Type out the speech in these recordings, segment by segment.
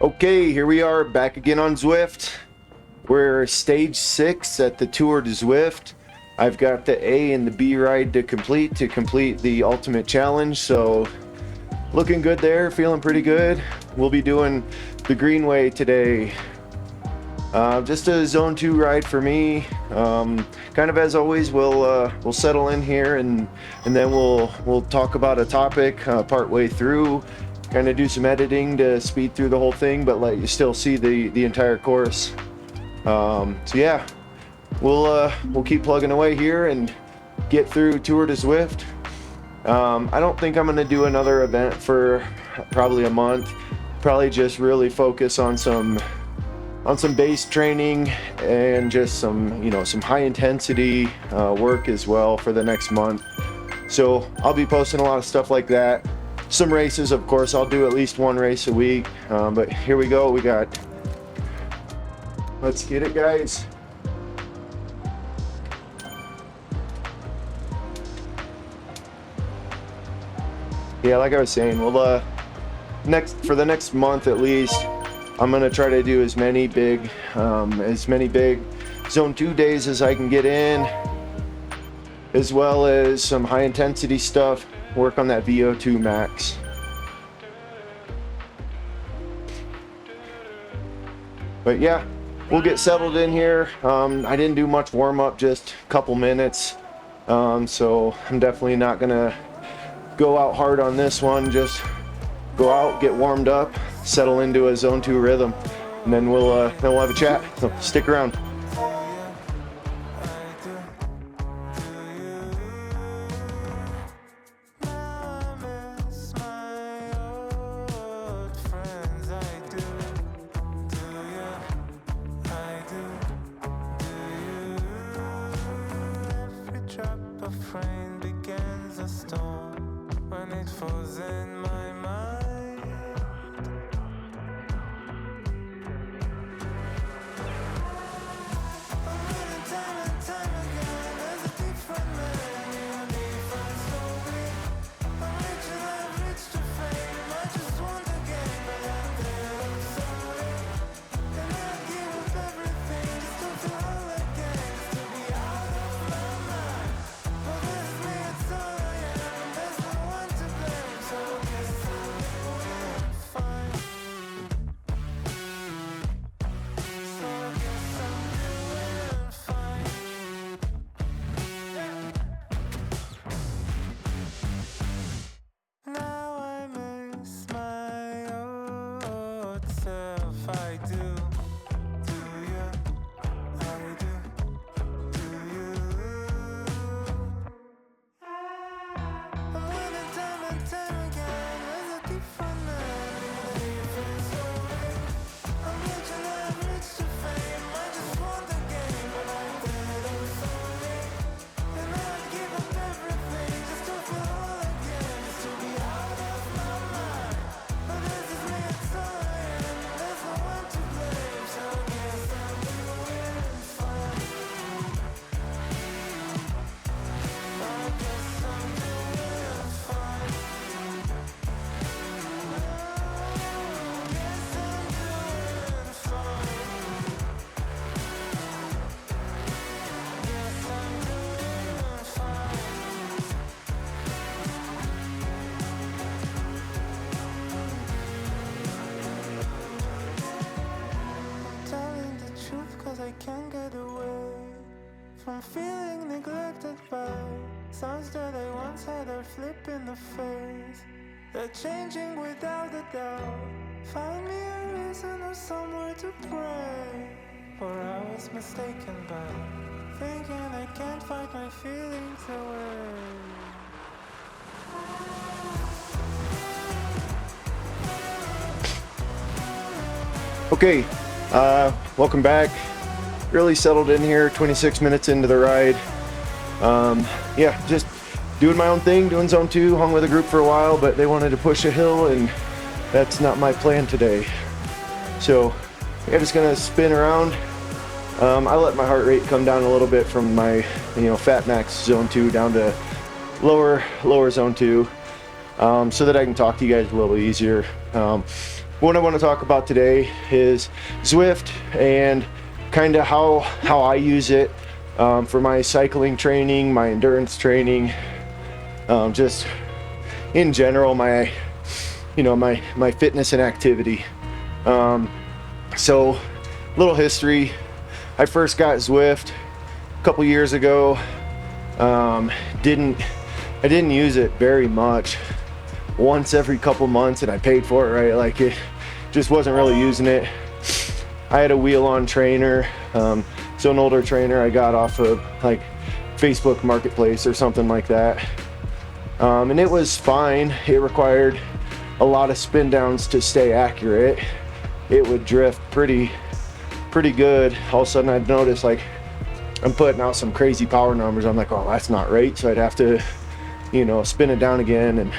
Okay, here we are back again on Zwift. We're stage 6 at the Tour de Zwift. I've got the A and the B ride to complete the ultimate challenge, so looking good there, feeling pretty good. We'll be doing the Greenway today. Just a zone 2 ride for me. Kind of as always, we'll settle in here and then we'll talk about a topic part way through. Kind of do some editing to speed through the whole thing, but let you still see the entire course. So yeah, we'll keep plugging away here and get through Tour de Zwift. I don't think I'm gonna do another event for probably a month. Probably just really focus on some base training and just some high intensity work as well for the next month. So I'll be posting a lot of stuff like that. Some races, of course, I'll do at least one race a week, but here we go. Let's get it, guys. Yeah, like I was saying, for the next month at least, I'm gonna try to do as many big zone 2 days as I can get in, as well as some high intensity stuff. Work on that VO2 max. But yeah, we'll get settled in here. I didn't do much warm up, just a couple minutes. So I'm definitely not gonna go out hard on this one. Just go out, get warmed up, settle into a zone 2 rhythm, and then we'll have a chat. So stick around. I can't get away from feeling neglected by sounds that I once had a flip in the face. They're changing without a doubt. Find me a reason or somewhere to pray. Or I was mistaken by thinking I can't fight my feelings away. Okay, welcome back. Really settled in here, 26 minutes into the ride. Yeah, just doing my own thing, doing zone 2, hung with a group for a while, but they wanted to push a hill and that's not my plan today. So I'm just gonna spin around. I let my heart rate come down a little bit from my fat max zone 2 down to lower zone 2, so that I can talk to you guys a little easier. what I want to talk about today is Zwift and kind of how I use it for my cycling training, my endurance training, just in general, my fitness and activity. So, little history. I first got Zwift a couple years ago. I didn't use it very much. Once every couple months, and I paid for it, right? Like, it just wasn't really using it. I had a wheel-on trainer, so an older trainer I got off of like Facebook Marketplace or something like that, and it was fine. It required a lot of spin downs to stay accurate. It would drift pretty good. All of a sudden I'd notice like I'm putting out some crazy power numbers. I'm like, oh, that's not right. So I'd have to, spin it down again, and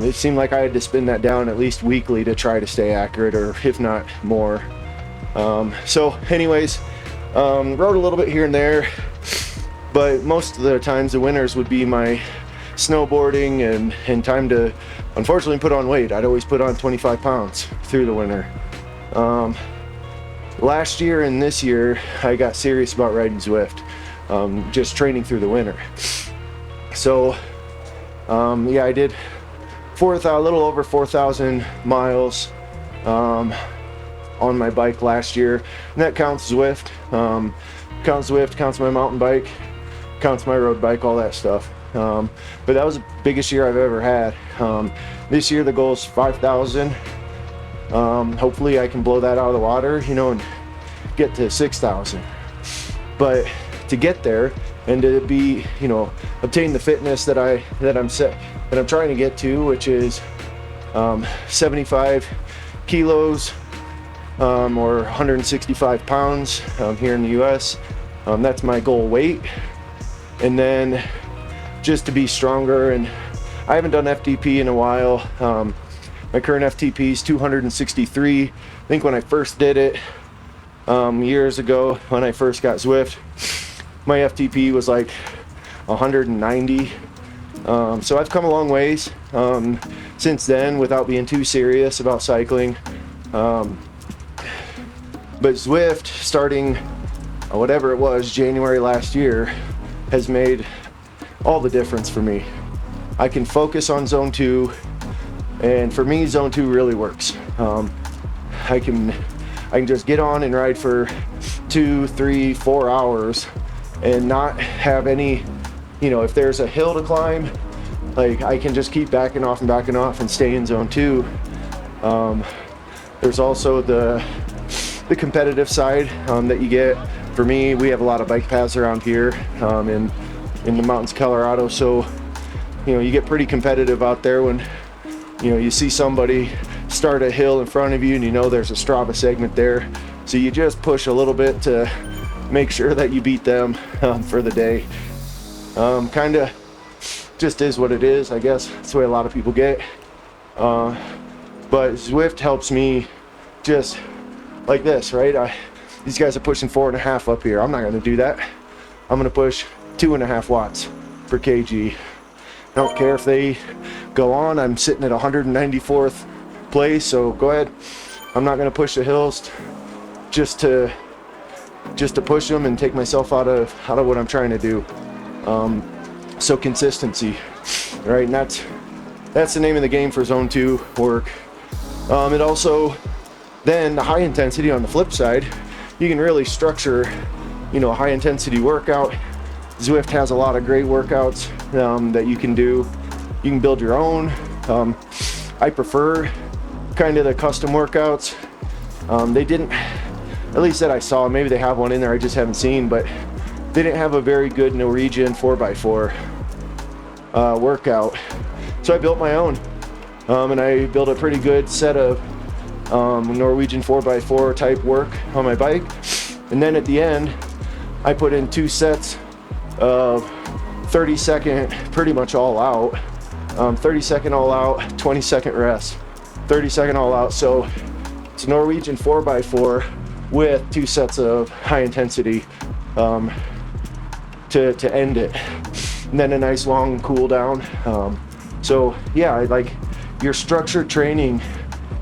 it seemed like I had to spin that down at least weekly to try to stay accurate, or if not more. So anyways, rode a little bit here and there, but most of the times the winners would be my snowboarding and time to unfortunately put on weight. I'd always put on 25 pounds through the winter. Last year and this year I got serious about riding Zwift, just training through the winter. So I did a little over 4,000 miles on my bike last year, and that counts Zwift. Counts my mountain bike, counts my road bike, all that stuff. But that was the biggest year I've ever had. This year the goal is 5,000. Hopefully I can blow that out of the water, and get to 6,000. But to get there and to be, obtain the fitness that I'm trying to get to, which is 75 kilos or 165 pounds here in the US. That's my goal weight. And then just to be stronger, and I haven't done FTP in a while. My current FTP is 263. I think when I first did it years ago, when I first got Zwift, my FTP was like 190. So I've come a long ways since then without being too serious about cycling. But Zwift, starting whatever it was, January last year, has made all the difference for me. I can focus on zone 2, and for me zone 2 really works. I can just get on and ride for 2, 3, 4 hours and not have any, if there's a hill to climb, like I can just keep backing off and stay in zone 2. There's also the competitive side that you get. For me, we have a lot of bike paths around here in the mountains of Colorado, so you get pretty competitive out there when you see somebody start a hill in front of you and there's a Strava segment there, so you just push a little bit to make sure that you beat them for the day. Kind of just is what it is, I guess. That's the way a lot of people get. But Zwift helps me just like this, right? These guys are pushing 4.5 up here. I'm not going to do that. I'm going to push 2.5 watts per kg. I don't care if they go on. I'm sitting at 194th place, so go ahead. I'm not going to push the hills just to push them and take myself out of what I'm trying to do. So consistency, right? And that's the name of the game for zone 2 work. It also, then the high intensity on the flip side, you can really structure, a high intensity workout. Zwift has a lot of great workouts that you can do. You can build your own. I prefer kind of the custom workouts. They didn't, at least that I saw, maybe they have one in there I just haven't seen, but they didn't have a very good Norwegian 4x4 workout. So I built my own, and I built a pretty good set of Norwegian 4x4 type work on my bike. And then at the end, I put in 2 sets of 30-second, pretty much all out, 30-second all out, 20-second rest, 30-second all out. So it's Norwegian 4x4 with 2 sets of high intensity to end it, and then a nice long cool down. So yeah, I like your structured training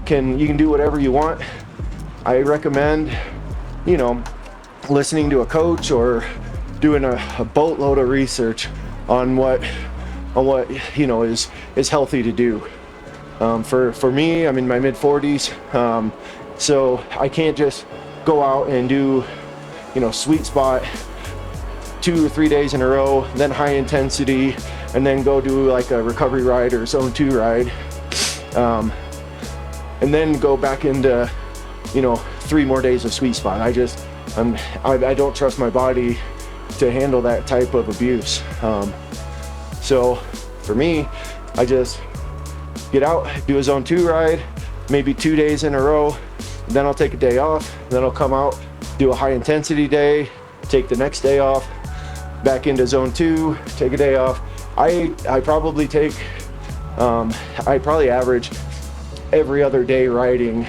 you can do whatever you want. I recommend, you know, listening to a coach or doing a boatload of research on what you know is healthy to do. For me, I'm in my mid 40s, so I can't just go out and do, you know, sweet spot 2 or 3 days in a row, then high intensity, and then go do like a recovery ride or zone 2 ride, and then go back into, you know, 3 more days of sweet spot. I don't trust my body to handle that type of abuse. So for me, I just get out, do a zone 2 ride, maybe 2 days in a row, then I'll take a day off, then I'll come out, do a high intensity day, take the next day off, back into zone 2, take a day off. I probably take, I probably average every other day riding,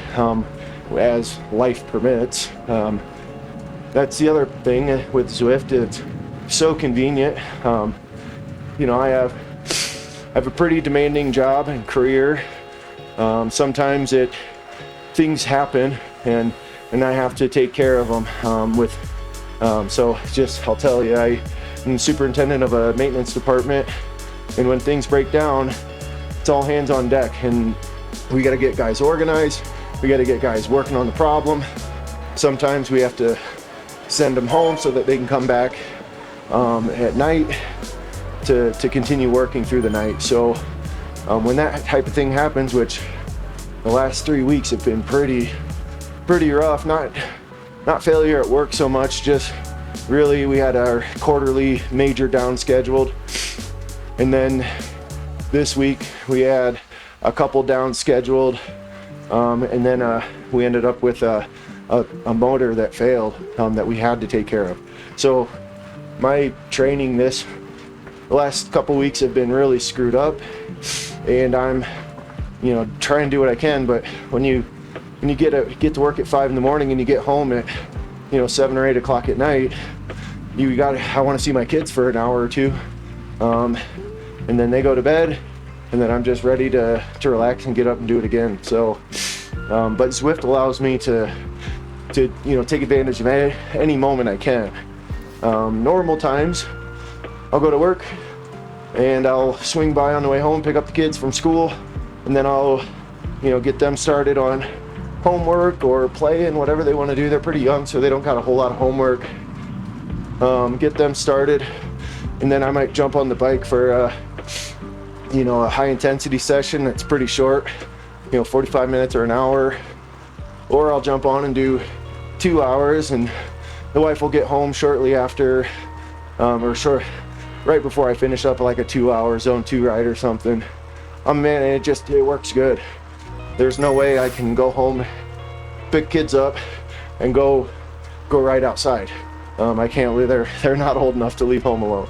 as life permits. That's the other thing with Zwift, it's so convenient. You know, I have a pretty demanding job and career. Sometimes things happen and I have to take care of them, so I'll tell you, I'm the superintendent of a maintenance department, and when things break down, it's all hands on deck, and we got to get guys organized, we got to get guys working on the problem. Sometimes we have to send them home so that they can come back at night to continue working through the night. So when that type of thing happens, which the last 3 weeks have been pretty rough, not failure at work so much, just really we had our quarterly major down scheduled, and then this week we had a couple down scheduled, and then we ended up with a motor that failed, that we had to take care of. So my training the last couple weeks have been really screwed up, and I'm, you know, trying to do what I can, but when you get to work at 5 in the morning and you get home at, you know, 7 or 8 o'clock at night, I want to see my kids for an hour or two, and then they go to bed, and then I'm just ready to relax and get up and do it again. So but Zwift allows me to you know, take advantage of any moment I can. Normal times I'll go to work and I'll swing by on the way home, pick up the kids from school, and then I'll, you know, get them started on homework or play and whatever they want to do. They're pretty young, so they don't got a whole lot of homework. Get them started, and then I might jump on the bike for you know, a high intensity session that's pretty short, you know, 45 minutes or an hour, or I'll jump on and do 2 hours, and the wife will get home shortly after, right before I finish up like a 2-hour zone 2 ride or something. Man, it works good. There's no way I can go home, pick kids up, and go ride outside. I can't leave. They're not old enough to leave home alone.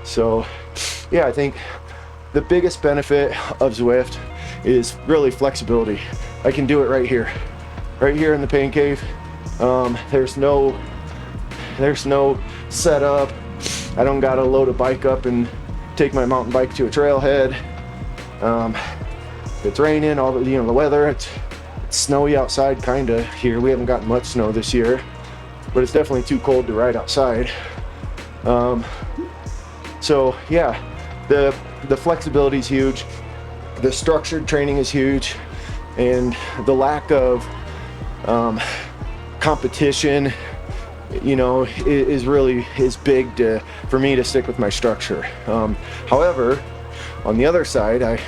So yeah, I think the biggest benefit of Zwift is really flexibility. I can do it right here in the pain cave. There's no setup. I don't gotta load a bike up and take my mountain bike to a trailhead. It's raining, the weather, it's snowy outside kinda here. We haven't gotten much snow this year, but it's definitely too cold to ride outside. So yeah, the flexibility is huge, the structured training is huge, and the lack of competition, you know, is big for me to stick with my structure. However, on the other side,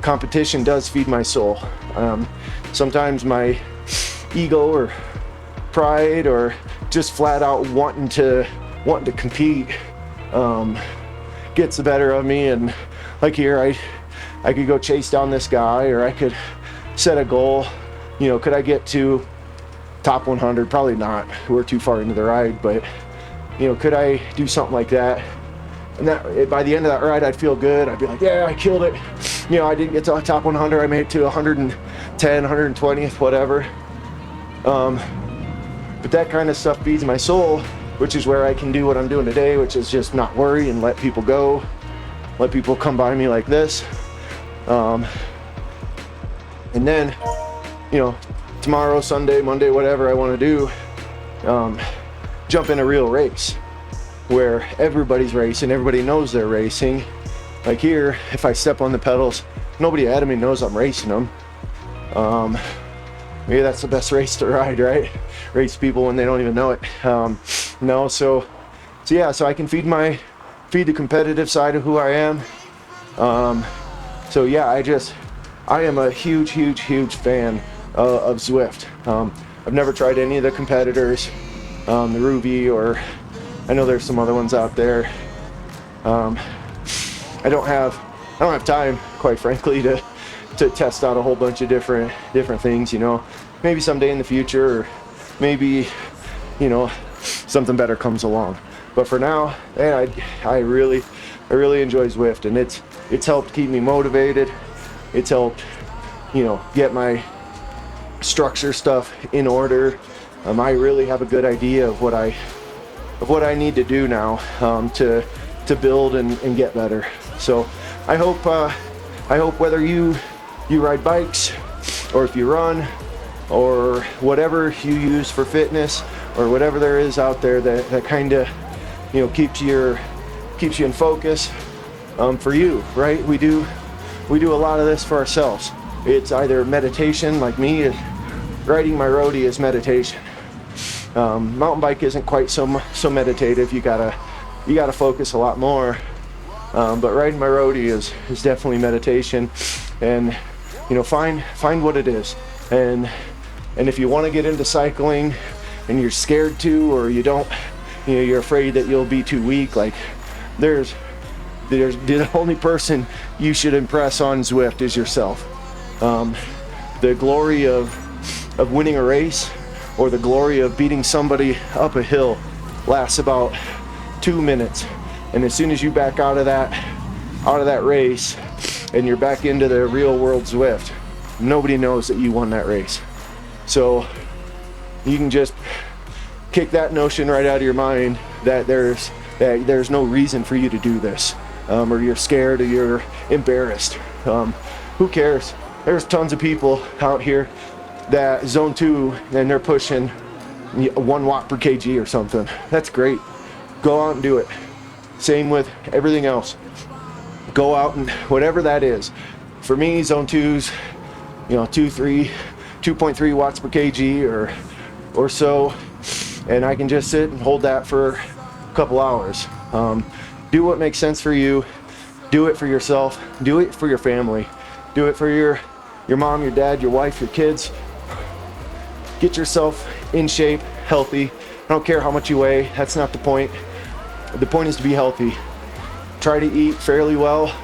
competition does feed my soul. Sometimes my ego or pride or just flat out wanting to compete gets the better of me, and like here I could go chase down this guy, or I could set a goal. You know, could I get to top 100? Probably not. We're too far into the ride, but you know, could I do something like that? And that by the end of that ride, I'd feel good. I'd be like, yeah, I killed it. You know, I didn't get to top 100. I made it to 110, 120th, whatever. But that kind of stuff feeds my soul, which is where I can do what I'm doing today, which is just not worry and let people go, let people come by me like this. And then, you know, tomorrow, Sunday, Monday, whatever I want to do, jump in a real race where everybody's racing, everybody knows they're racing. Like here, if I step on the pedals, nobody ahead of me knows I'm racing them. Maybe that's the best race to ride, right? Race people when they don't even know it. No, so yeah, so I can feed the competitive side of who I am. So yeah, I am a huge fan of Zwift. I've never tried any of the competitors, the Ruby, or I know there's some other ones out there. I don't have time, quite frankly, to test out a whole bunch of different things, you know. Maybe someday in the future, or maybe, you know, something better comes along. But for now, man, I really enjoy Zwift, and it's helped keep me motivated. It's helped, you know, get my structure stuff in order. I really have a good idea of what I need to do now to build and get better. So I hope whether you ride bikes, or if you run, or whatever you use for fitness, or whatever there is out there that kind of, you know, keeps you in focus. For you, right? We do a lot of this for ourselves. It's either meditation, like me, riding my roadie is meditation. Mountain bike isn't quite so meditative. You gotta focus a lot more. But riding my roadie is definitely meditation. And you know, find what it is. And if you want to get into cycling and you're scared to, or you don't, you know, you're afraid that you'll be too weak, like there's the only person you should impress on Zwift is yourself. The glory of winning a race, or the glory of beating somebody up a hill, lasts about 2 minutes. And as soon as you back out of that race and you're back into the real world Zwift, nobody knows that you won that race. So you can just kick that notion right out of your mind that there's no reason for you to do this, or you're scared, or you're embarrassed. Who cares? There's tons of people out here that zone 2 and they're pushing 1 watt per kg or something. That's great. Go out and do it. Same with everything else. Go out and whatever that is. For me, zone 2's, you know, 2.3 watts per kg or so, and I can just sit and hold that for a couple hours. Do what makes sense for you. Do it for yourself. Do it for your family. Do it for your mom, your dad, your wife, your kids. Get yourself in shape, healthy. I don't care how much you weigh. That's not the point. The point is to be healthy. Try to eat fairly well.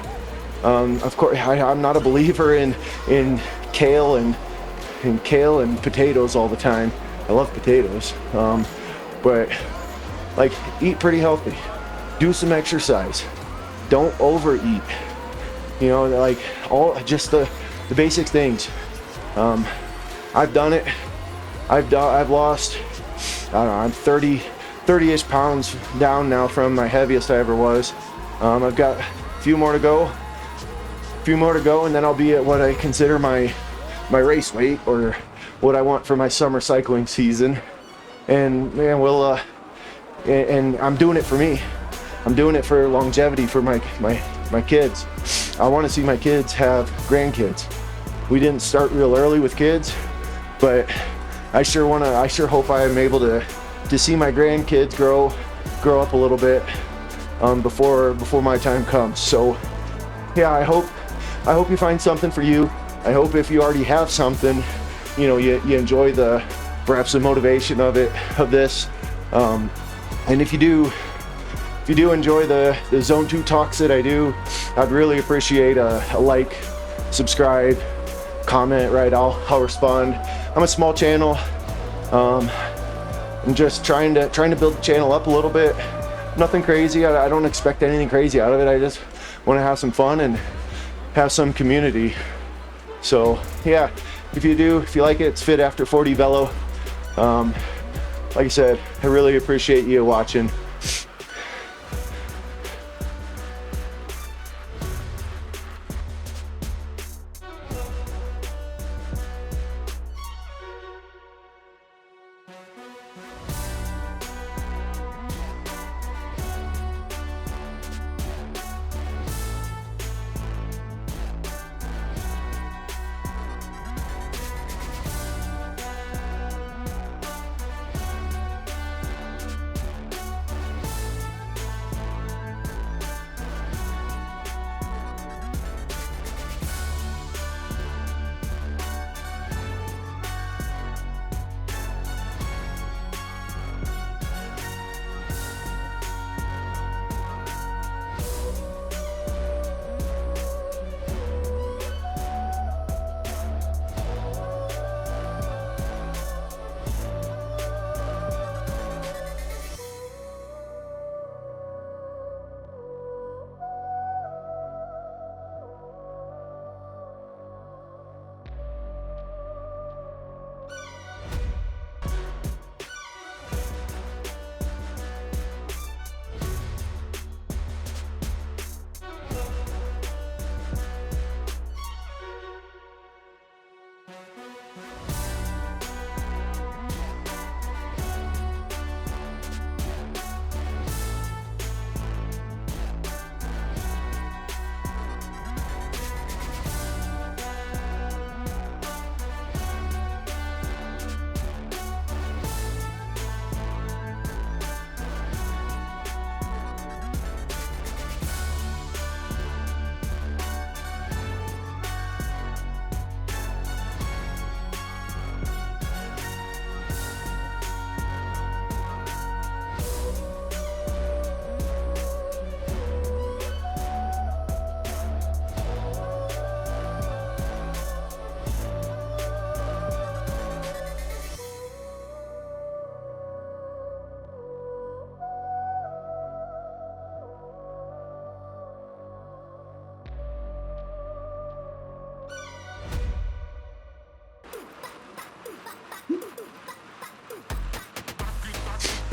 Of course, I'm not a believer in kale and potatoes all the time. I love potatoes, but like, eat pretty healthy. Do some exercise. Don't overeat. You know, like just the basic things. I've done it. I've lost, I don't know, I'm 30-ish pounds down now from my heaviest I ever was. I've got a few more to go, and then I'll be at what I consider my race weight, or what I want for my summer cycling season. And man, and I'm doing it for me. I'm doing it for longevity for my kids. I want to see my kids have grandkids. We didn't start real early with kids, but I sure hope I am able to see my grandkids grow up a little bit before my time comes. So yeah, I hope you find something for you. I hope if you already have something, you know, you enjoy perhaps the motivation of this. And if you do enjoy the Zone 2 talks that I do, I'd really appreciate a like, subscribe, comment, right? I'll respond. I'm a small channel. I'm just trying to build the channel up a little bit. Nothing crazy. I don't expect anything crazy out of it. I just want to have some fun and have some community. So yeah, if you like it, it's Fit After 40 Velo. Like I said, I really appreciate you watching.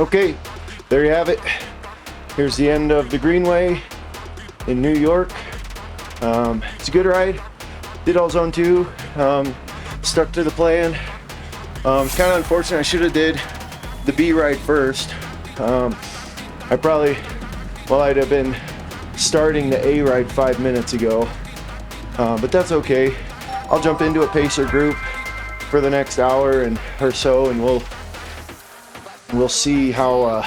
Okay, there you have it. Here's the end of the Greenway in New York. It's a good ride. Did all zone 2. Stuck to the plan. It's kind of unfortunate. I should have did the B ride first. I probably, well, I'd have been starting the A ride 5 minutes ago. But that's okay. I'll jump into a pacer group for the next hour or so, and we'll see how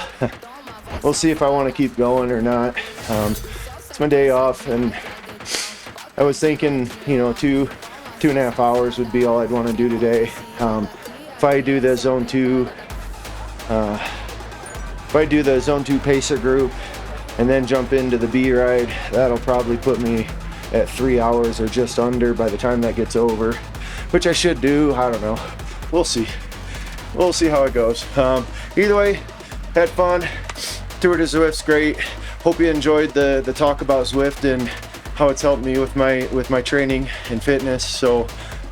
we'll see if I want to keep going or not. It's my day off, and I was thinking, you know, 2.5 hours would be all I'd want to do today. If I do the zone 2 pacer group and then jump into the B ride, that'll probably put me at 3 hours or just under by the time that gets over, which I should do. I don't know. We'll see. We'll see how it goes. Either way, had fun. Tour de Zwift's great. Hope you enjoyed the talk about Zwift and how it's helped me with my training and fitness. So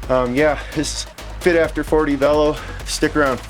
yeah, it's Fit After 40 Velo. Stick around.